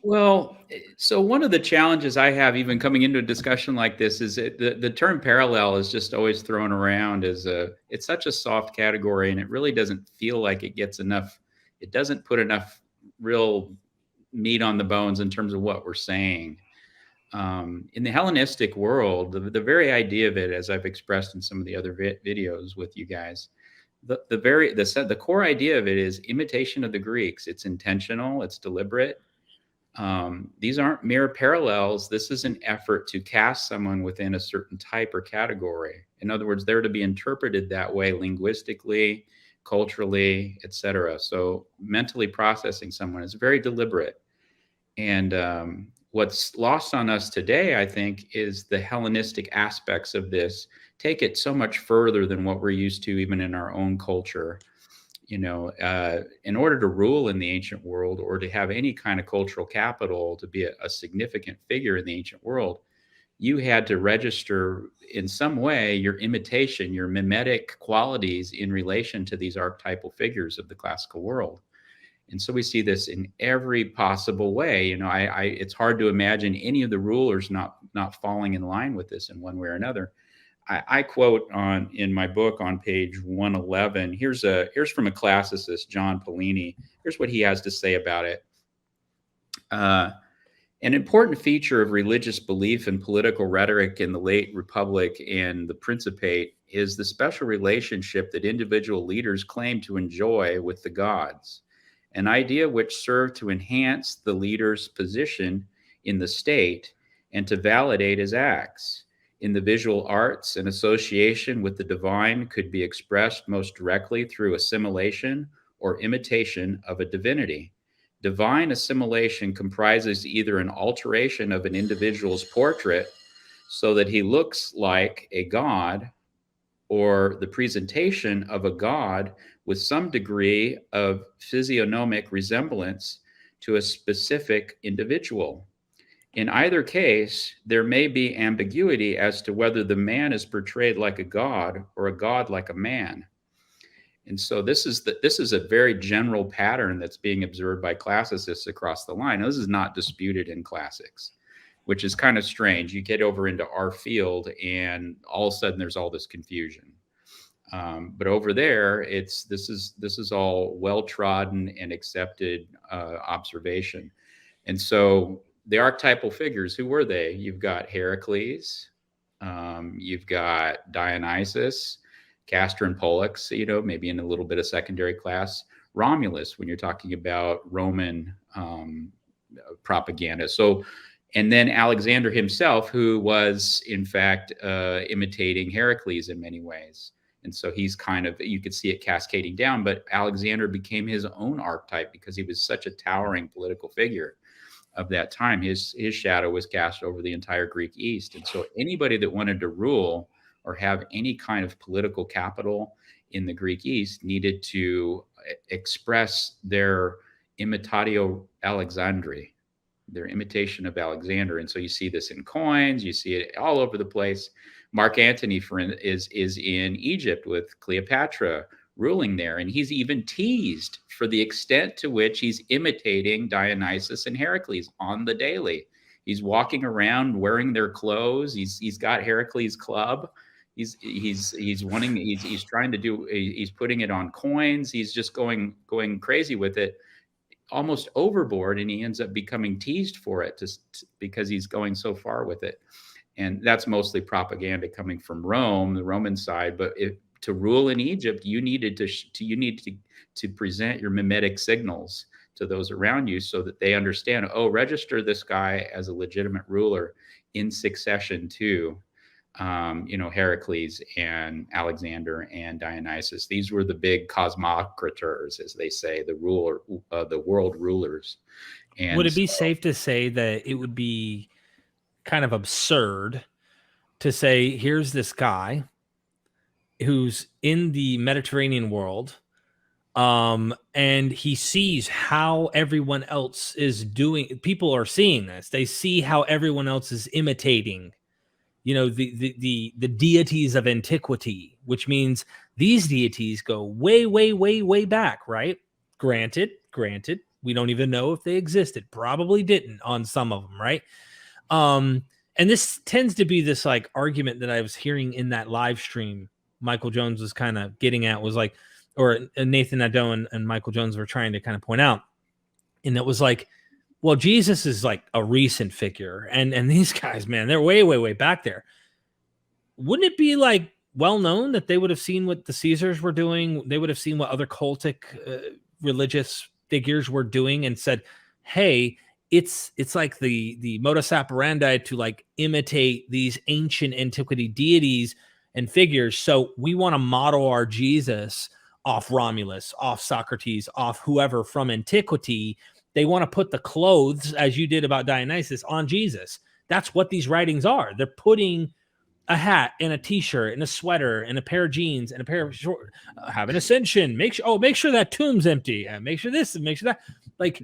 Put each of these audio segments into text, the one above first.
Well, so one of the challenges I have even coming into a discussion like this is the term parallel is just always thrown around as it's such a soft category, and it really doesn't feel like it gets enough. It doesn't put enough real meat on the bones in terms of what we're saying. In the Hellenistic world, the very idea of it, as I've expressed in some of the other videos with you guys, the core idea of it is imitation of the Greeks. It's intentional, it's deliberate. These aren't mere parallels. This is an effort to cast someone within a certain type or category. In other words, they're to be interpreted that way linguistically, culturally, etc. So mentally processing someone is very deliberate. And what's lost on us today, I think, is the Hellenistic aspects of this take it so much further than what we're used to, even in our own culture. In order to rule in the ancient world or to have any kind of cultural capital, to be a significant figure in the ancient world, you had to register in some way your imitation, your mimetic qualities in relation to these archetypal figures of the classical world. And so we see this in every possible way. It's hard to imagine any of the rulers not falling in line with this in one way or another. I quote in my book on page 111. Here's from a classicist, John Polini. Here's what he has to say about it. An important feature of religious belief and political rhetoric in the late Republic and the Principate is the special relationship that individual leaders claim to enjoy with the gods, an idea which served to enhance the leader's position in the state and to validate his acts. In the visual arts, an association with the divine could be expressed most directly through assimilation or imitation of a divinity. Divine assimilation comprises either an alteration of an individual's portrait so that he looks like a god, or the presentation of a god with some degree of physiognomic resemblance to a specific individual. In either case, there may be ambiguity as to whether the man is portrayed like a god or a god like a man. And so this is a very general pattern that's being observed by classicists across the line. Now, this is not disputed in classics, which is kind of strange. You get over into our field, and all of a sudden there's all this confusion. But over there, this is all well trodden and accepted observation. And so the archetypal figures, who were they? You've got Heracles, you've got Dionysus, Castor and Pollux, maybe in a little bit of secondary class. Romulus, when you're talking about Roman propaganda. So, and then Alexander himself, who was in fact imitating Heracles in many ways. And so he's kind of, you could see it cascading down, but Alexander became his own archetype because he was such a towering political figure of that time. His shadow was cast over the entire Greek East. And so anybody that wanted to rule or have any kind of political capital in the Greek East needed to express their imitatio Alexandri, their imitation of Alexander. And so you see this in coins, you see it all over the place. Mark Antony is in Egypt with Cleopatra ruling there, and he's even teased for the extent to which he's imitating Dionysus and Heracles on the daily. He's walking around wearing their clothes. He's got Heracles' club. He's trying to do. He's putting it on coins. He's just going crazy with it, almost overboard, and he ends up becoming teased for it because he's going so far with it. And that's mostly propaganda coming from Rome, the Roman side. But to rule in Egypt, you needed to present your mimetic signals to those around you so that they understand, register this guy as a legitimate ruler in succession to Heracles and Alexander and Dionysus. These were the big cosmocrators, as they say, the world rulers. And would it be safe to say that it would be kind of absurd to say, here's this guy who's in the Mediterranean world, and he sees how everyone else is doing. People are seeing this. They see how everyone else is imitating, the deities of antiquity, which means these deities go way, way, way, way back, right? Granted, We don't even know if they existed. Probably didn't on some of them, right? And this tends to be this like argument that I was hearing in that live stream. Michael Jones was kind of getting at was like, or Nathan Nadeau and Michael Jones were trying to kind of point out, and it was like, well, Jesus is like a recent figure, and these guys, man, they're way back there. Wouldn't it be like well known that they would have seen what the Caesars were doing? They would have seen what other cultic religious figures were doing and said, hey, it's like the modus operandi to like imitate these ancient antiquity deities and figures. So we want to model our Jesus off Romulus, off Socrates, off whoever from antiquity. They want to put the clothes, as you did about Dionysus, on Jesus. That's what these writings are. They're putting a hat and a t-shirt and a sweater and a pair of jeans and a pair of short, have an ascension. Make sure that tomb's empty, and make sure this and make sure that. Like,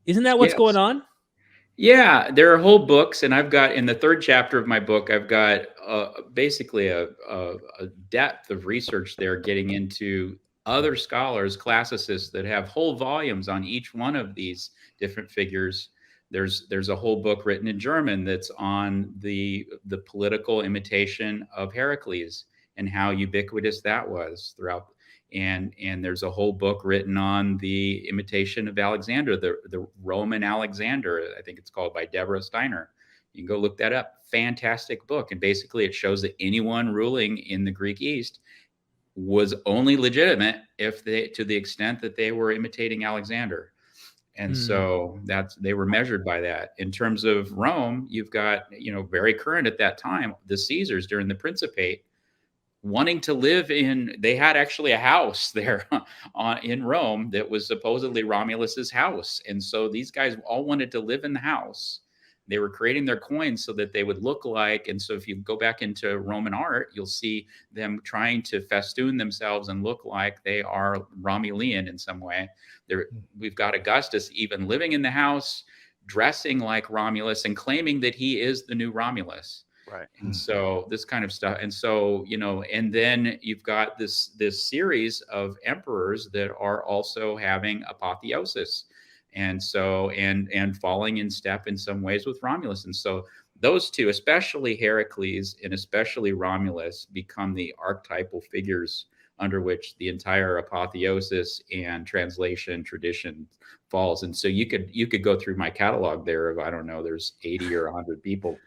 isn't that what's going on? Yeah, there are whole books, and I've got in the 3rd chapter of my book, I've got basically a depth of research there, getting into other scholars, classicists that have whole volumes on each one of these different figures. There's a whole book written in German that's on the political imitation of Heracles and how ubiquitous that was throughout. And there's a whole book written on the imitation of Alexander, the Roman Alexander, I think it's called, by Deborah Steiner. You can go look that up. Fantastic book. And basically it shows that anyone ruling in the Greek East was only legitimate if they, to the extent that they were imitating Alexander. And so they were measured by that. In terms of Rome, you've got, very current at that time, the Caesars during the Principate wanting to live in, they had actually a house there in Rome that was supposedly Romulus's house. And so these guys all wanted to live in the house. They were creating their coins so that they would look like, and so if you go back into Roman art, you'll see them trying to festoon themselves and look like they are Romulan in some way. We've got Augustus even living in the house, dressing like Romulus and claiming that he is the new Romulus. Right. And so this kind of stuff. And so, and then you've got this series of emperors that are also having apotheosis. And so, and falling in step in some ways with Romulus. And so those two, especially Heracles and especially Romulus, become the archetypal figures under which the entire apotheosis and translation tradition falls. And so you could go through my catalog there of, I don't know, there's 80 or 100 people.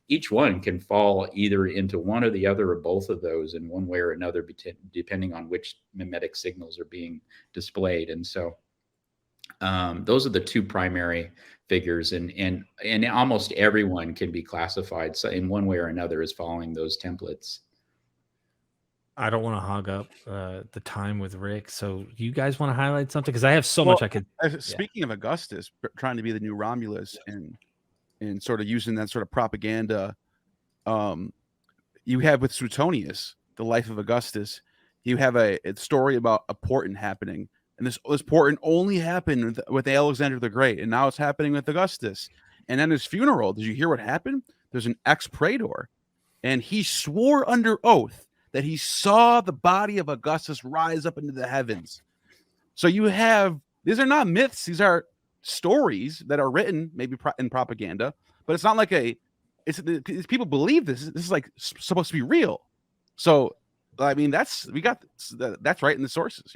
Each one can fall either into one or the other or both of those in one way or another, depending on which mimetic signals are being displayed. And so those are the two primary figures, and almost everyone can be classified in one way or another as following those templates. I don't want to hog up the time with Rick, so you guys want to highlight something? Because I have so much I could. Speaking of Augustus trying to be the new Romulus and sort of using that sort of propaganda, you have with Suetonius, the life of Augustus, you have a story about a portent happening. And this portent only happened with Alexander the Great, and now it's happening with Augustus. And at his funeral, did you hear what happened? There's an ex-praetor, and he swore under oath that he saw the body of Augustus rise up into the heavens. So you have, these are not myths, these are stories that are written maybe in propaganda, but it's not like people believe this is like supposed to be real. So I mean, that's right in the sources,